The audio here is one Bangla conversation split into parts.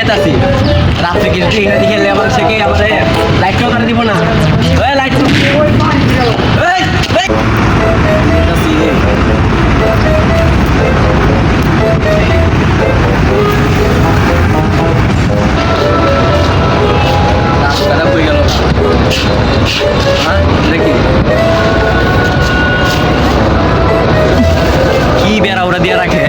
গেতাছি রাত্রে কি ইংরেজি খেলে আবার সে কি আমাদের লাইট করে দিব না ওই লাইট রাস্তাটা হয়ে গেল হ্যাঁ দেখি কি বেড়া ওরা দিয়ে রাখে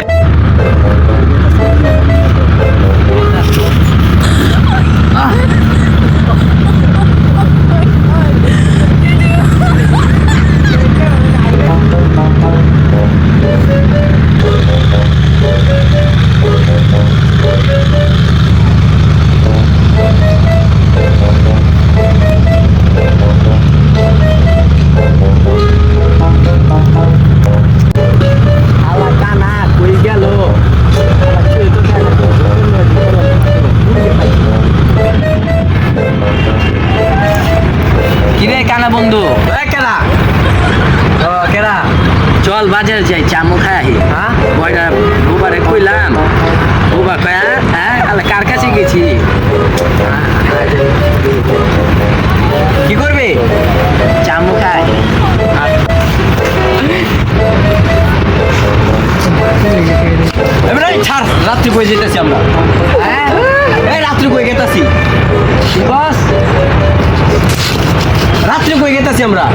কানা বন্ধু কেনা ও কেনা চল বাজারে যাই চামু খাই হ্যাঁ বয়টা বুবারে কইলাম বুবা কয়া হ্যাঁ তাহলে কার কাছে গেছি কি করবে চামু খাই এবারে ছাড় রাত্রি বই যেতেছি আমরা হ্যাঁ এই রাত্রি বই গেতাছি বস রাত্রে কই গেতাছি আমরা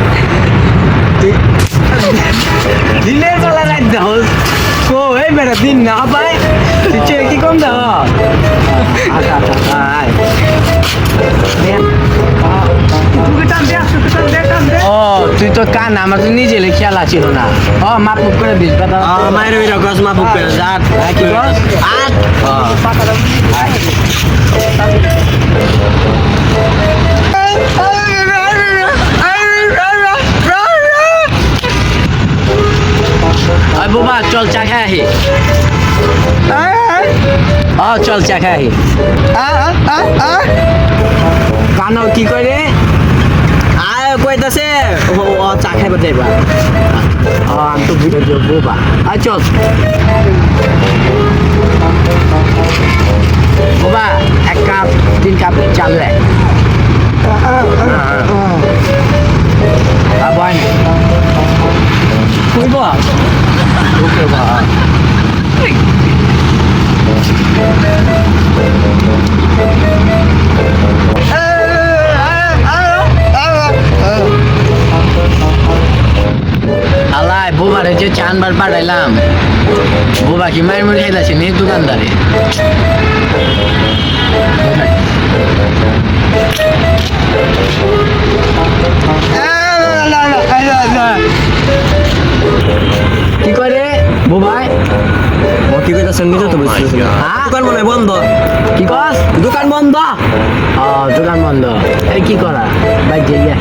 দিনে চলা রাত দাও কো এই মেরা দিন না পায় তুই কি কম দাও ও তুই তো কান আমার তো নিজে খেয়াল ছিল না ও মাপুক করে দিস মায়ের ওই রকম মাপুক করে যাত কি বল আট বাবা চল চা খাই চল চা খাই কানো কি করে কইতাছে চা খাইবা যাইবা আমি তো বুঝে যাবো বাবা চল বাবা 1 কাপ 3 কাপ চাল রে বয় কইব ওকে বা আলাই বোবারে যে চানবার পাঠাইলাম বোবা কি মায়ের মুড়ি খাইলাছে নি দোকানদারে কি করে বোবাই ও কি কইতাছেন নিজে তো বুঝছিস দোকান মনে বন্ধ কি কস দোকান বন্ধ দোকান বন্ধ এই কি করা ভাই যাইয়া